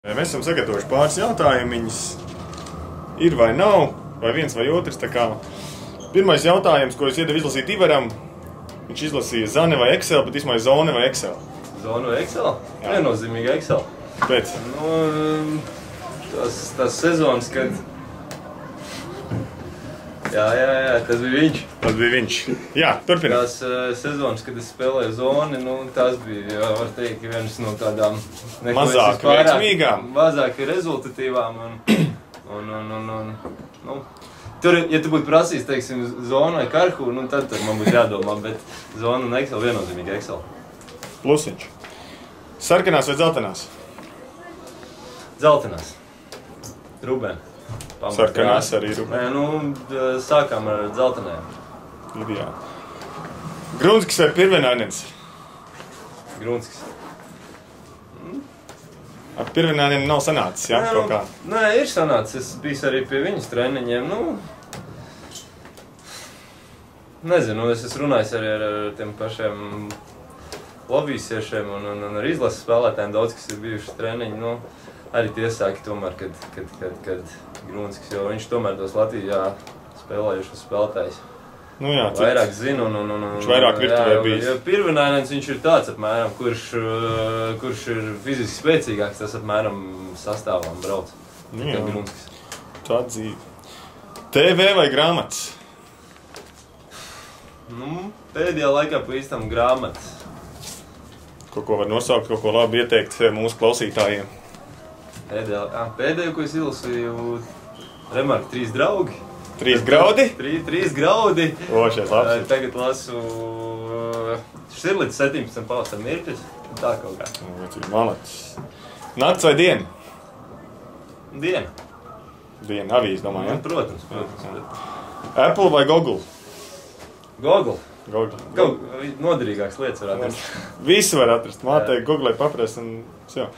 Mēs esam sagatavojuši pāris jautājumiņus. Ir vai nav, vai viens vai otrs. Pirmais jautājums, ko es iedevu izlasīt Ivaram, viņš izlasīja Zane vai Excel, bet īstenībā Zone vai Excel. Zone vai Excel? Viennozīmīgi Excel. Pēc? Tas sezonas, kad... Jā, tas bija viņš. Tas bija viņš. Jā, turpināt. Tās sezonas, kad es spēlēju Zoni, tas bija, var teikt, viens no tādām... Mazāk veiksmīgām. Mazāk rezultatīvām tur, ja tu būtu prasījis, teiksim, Zonu vai Karhu, tad man būtu jādomā, bet Zona un Excel viennozīmīgi Excel. Plusiņš. Sarkanās vai dzeltenās? Dzeltenās. Rubēn. Sarkanās arī Rubēn. Sākām ar dzeltenējām. Ideāli. Grunskis vai Pirvenainens? Grunskis. Ar Pirvenainenu nav sanācis, jā? Kaut kā? Nē, ir sanācis. Es biju arī pie viņas treniņiem. Nezinu, es esmu runājis arī ar tiem pašiem lobbysiešiem un ar izlases spēlētājiem daudz, kas ir bijuši treniņi. Arī tie sāki tomēr, kad Grunskis, jo viņš tomēr tos Latvijā spēlējušos spēlētājus vairāk zina viņš vairāk virtuvē bijis. Pirvenainens viņš ir tāds apmēram, kurš ir fiziski spēcīgāks, tas apmēram sastāvām brauc. Jā, Grunskis. Tā dzīve. TV vai grāmatas? Pēdējā laikā pa īstam grāmatas. Ko var nosaukt, ko labi ieteikt mūsu klausītājiem? Pēdējo, ko es izlasīju, remarka 3 draugi. 3 graudi? 3 graudi. Šies labs. Tagad lasu šis ir līdz 17. pavasara mirkļus. Tā kaut kā. Malacis. Nakts vai diena? Diena. Diena, avīze, domāju, ja? Protams. Apple vai Google? Google. Google. Noderīgāks lietas var atrast. Visu var atrast. Mātei Google paprast un jau.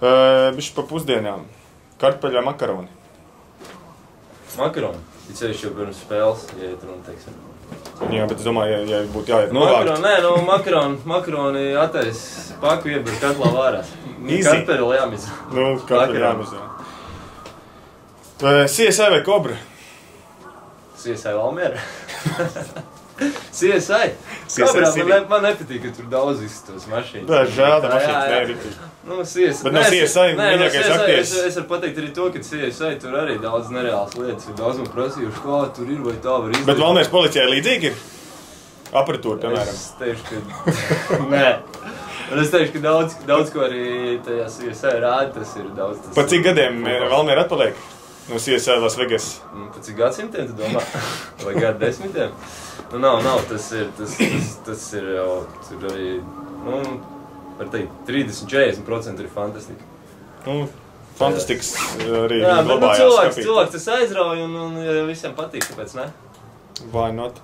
Bišķi pa pusdienām. Kartupeļi vai makaroni? Makaroni. Ir ceļš jau pirms spēles, ja iet runa, teiksim. Jā, bet es domāju, ja būtu jāiet novākt. Makaroni attais paku iebir katlā vārās. Kartupeļi jāmiz. Kartupeļi jāmiz, jā. CSI vai Kobra? CSI Valmiera. CSI? Kobrā man nepatīk, ka tur daudz izstos mašīnas. Tā žēl, tā mašīnas neritīgi. Bet no CSI mīļākais aktieris. Es varu pateikt arī to, ka CSI tur arī daudz nereāls lietas. Ir daudz man prasījuši, kā tur ir vai tā var izdarīt. Bet Valmieras policijai līdzīgi ir? Aparatūra, piemēram. Es teikšu, ka... Nē. Un es teikšu, ka daudz ko arī tajā CSI rāda, tas ir daudz... Pa cik gadiem Valmiera atpaliek no CSI Las Vegas? Pa cik gadsimtiem, tu domā? Vai gadu desmitiem? Nav, tas ir jau, tur arī, var teikt, 30–40% ir fantastika. Fantastikas arī glabājās kapīt. Cilvēks tas aizrauj un visiem patīk, tāpēc ne? Why not?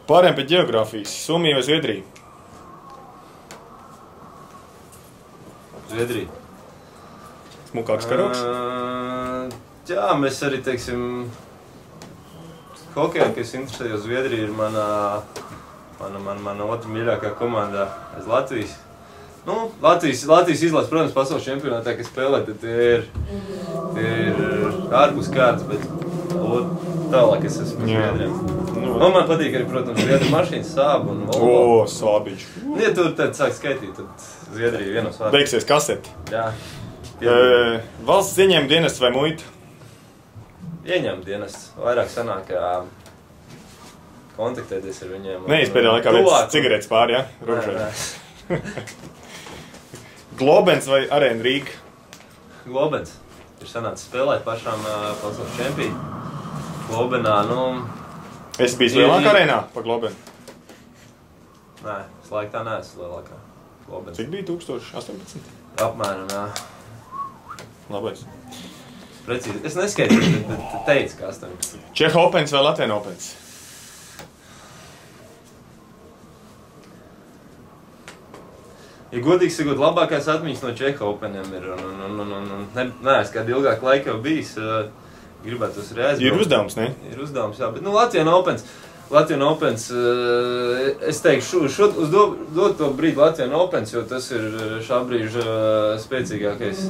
Pārējām pie ģeogrāfijas. Somija vai Zviedrija? Zviedrija. Smukāks karoks? Jā, mēs arī, teiksim, hokejā, kas interesēja Zviedrija, ir mana otra mīļākā komandā aiz Latvijas. Latvijas izlase, protams, pasaules čempionātā, kas spēlē, tad tie ir ārpus kārtas, bet tālāk es esmu Zviedriem. Man patīk arī, protams, Zviedru mašīnas, Sābu un Volvo. Sābiņš. Ja tur tad sāk skaitīt, tad Zviedrija vienos vārdos. Beigsies kaseti. Jā. Valsts ieņēmuma dienests vai muita? Ieņēmuma dienests. Vairāk sanāk kontaktēties ar viņiem. Nē, es pēdējā laikā viens cigaretes pāri, ja? Rožai. Globens vai Arēna Rīga? Globens. Ir sanācis spēlēt pašām pasaules čempiju. Globenā, Es biju lielākā arēnā pa Globenu? Nē, es laik tā neesmu lielākā. Globens. Cik bija 1018? Apmēram, jā. Labais. Precīzi. Es neskaitīju, bet teicu, ka 18. Čeha Opens vai Latvijas Opens? Ja godīgi sakot, labākās atmiņas no Čeha Openiem ir, neesmu kādu ilgāku laiku jau bijis, gribētu tos arī aizbraukt. Ir uzdevums, ne? Ir uzdevums, jā, bet Latvijas Opens, Latvijas Opens, es teikšu, uz doto brīdi Latvijas Opens, jo tas ir šā brīža spēcīgākais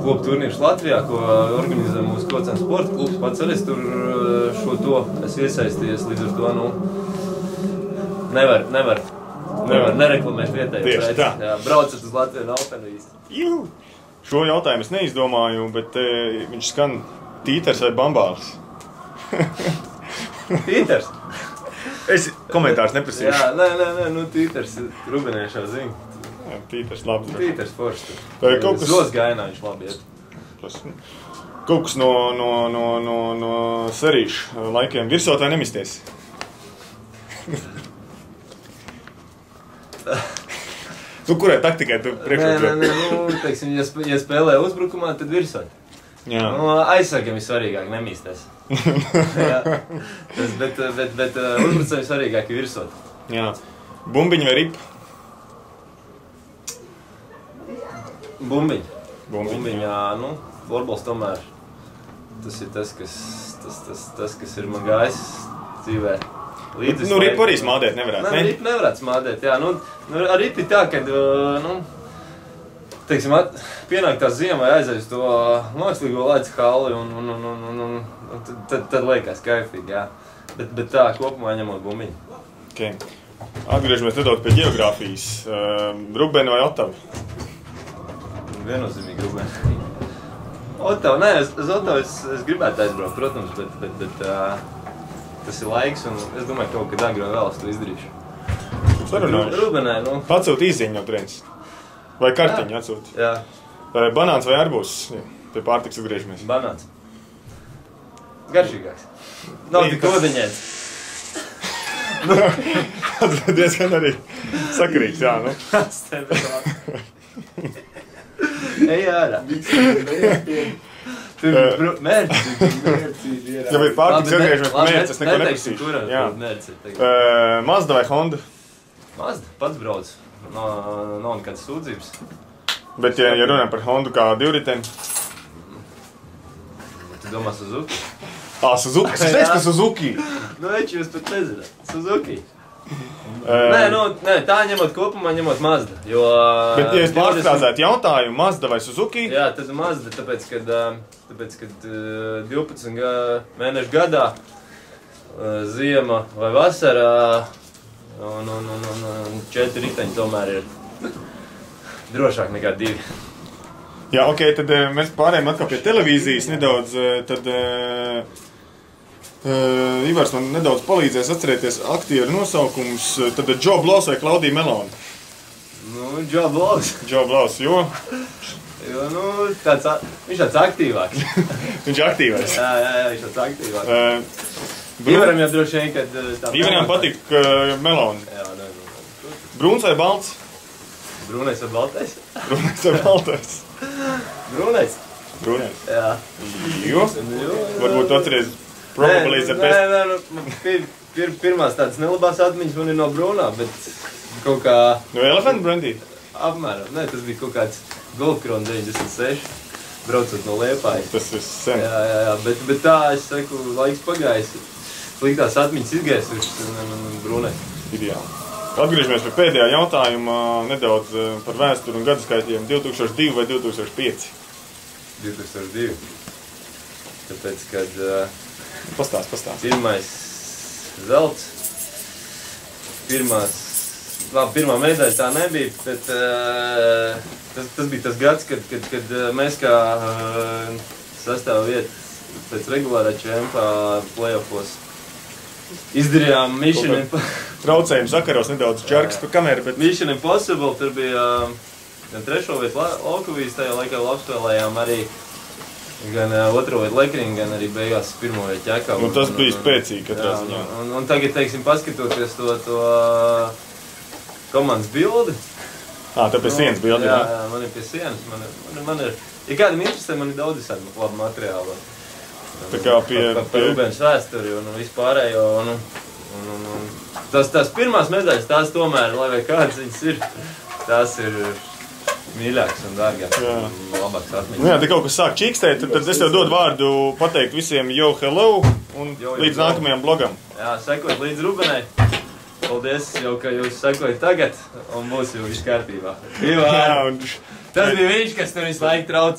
klubu turnīrs Latvijā, ko organizē mūsu Kocēns sporta klubs. Pats arī tur šo to es iesaistījies, līdz ar to, nevar nereklamēt vietējos. Tieši tā. Jā, braucat uz Latvijas Openu īsti. Šo jautājumu es neizdomāju, bet viņš skan Tīters vai Bambāls? Tīters? Es komentārus neprasīšu. Jā, nē, Tīters Rubenēšā zina. Jā, Tīters labi. Tīters forši. Zos gainā viņš labi iet. Kaut kas no serīšu laikiem virsot vai nemisties? Kurai taktikai tu priekšrocību? Nē, teiksim, ja spēlē uzbrukumā, tad virsot. Jā. Aizsargam ir svarīgāk nemīsties. Bet uzbrucējiem svarīgāk ir virsot. Jā. Bumbiņi vai ripa? Bumbiņi, jā, florbols tomēr. Tas ir tas, kas ir man gājis dzīvē. Ripu arī smādēt nevarētu, ne? Ripu nevarētu smādēt, jā. Ar ripu tā, kad, teiksim, pienāk tā ziema vai aizies to mākslīgo laicu halli un tad liekas kaifīgi, jā. Bet tā, kopumā ņemot bumbiņu. Okay. Atgriežamies nedaudz pie ģeogrāfijas. Rubeni vai Otavu? Viennozīmīgi Rubeni. Otavu, nē, uz Otavu es gribētu aizbraukt, protams, bet tas ir laiks un es domāju, kaut kad agrāk vēl es to izdarīšu. Sarunājuši? Rubenē, Atsūt īziņu no turienes. Vai kartiņu atsūt? Jā. Banāns vai arbūs? Pie pārtiks atgriežamies. Banāns. Garšīgāks. Nav tik odiņēts. Tas diezgan arī sakarīgs, jā, Tas tev ir labi. Ej ārā. Tur mērķi. Ja bija pārtiks atgriežamies pie mērķi, es neko neprasīšu. Mazda vai Honda? Mazda, pats brauc. Nav nekādas sūdzības. Bet, ja runājam par Hondu kā divriteni? Tu domā Suzuki? Suzuki? Es teicu, ka Suzuki. Veči, jūs pat nezināt. Suzuki. Nē, tā ņemot kopumā, ņemot Mazda. Bet, ja es pārstrāzētu jautājumu, Mazda vai Suzuki? Jā, tad Mazda, tāpēc, kad 12 mēnešu gadā, ziema vai vasarā, un 4 riteņi tomēr ir drošāk nekā 2. Jā, ok, tad mēs pārējām atkal pie televīzijas nedaudz, tad Ivars man nedaudz palīdzēs atcerēties aktieru nosaukums, tad Joe Blows vai Klaudija Meloni? Joe Blows. Joe Blows, jo? Jo, viņš tāds aktīvāks. Viņš aktīvais? Jā, viņš tāds aktīvāks. Ivaram jau droši vien, kad tā... Ivaram patīk Meloni. Jā, Brūns vai balts? Brūnais vai baltais? Brūnais vai baltais? Brūnais. Brūnais? Jā. Jo? Varbūt atceries probably the best. Nē, pirmās tādas nelabās atmiņas man ir no brūnā, bet kaut kā... No Elephant Brandy? Apmēram. Nē, tas bija kaut kāds Golfkrona 96, braucot no Liepājas. Tas ir sen. Jā, bet tā, es saku, laiks pagājis. Sliktās atmiņas izgaisušas un brūnais. Ideāli. Atgriežamies pie pēdējā jautājuma nedaudz par vēsturi un gadaskaitiem 2002 vai 2005? 2002. Tāpēc, kad... Pastāst. Pirmais zelts. Pirmā medaļa tā nebija, bet tas bija tas gads, kad mēs kā sastāva vieta pēc regulārā čempā playoffos izdarījām Mission Impossible. Traucējumi sakaros nedaudz čarks par kameru, bet... Mission Impossible, tur bija gan 3. vietu Laukavīs, tajā laikā apspēlējām arī gan 2. vietu Lekriņu, gan arī beigās 1. vietu Ķekavu. Un tas bija spēcīgi katrā ziņā. Un tagad, teiksim, paskatoties to komandas bildi. Tā pie sienas bildi, jā? Jā, man ir pie sienas. Man ir, ja kādam interesē, man ir daudz visādi labi materiāli. Tā kā pie Rubens vēsturi un vispārējo. Tās pirmās medaļas, tās tomēr, lai vai kādas viņas ir, tās ir mīļāks un dārgāks un labāks atmiņas. Nu jā, te kaut kas sāk čīkstēt, tad es tev dodu vārdu pateikt visiem yo, hello un līdz nākamajam blogam. Jā, sekot līdz Rubenai. Paldies jau, ka jūs sekojat tagad un būs jau viss kārtībā. Tas bija viņš, kas tur visu laiku trauc.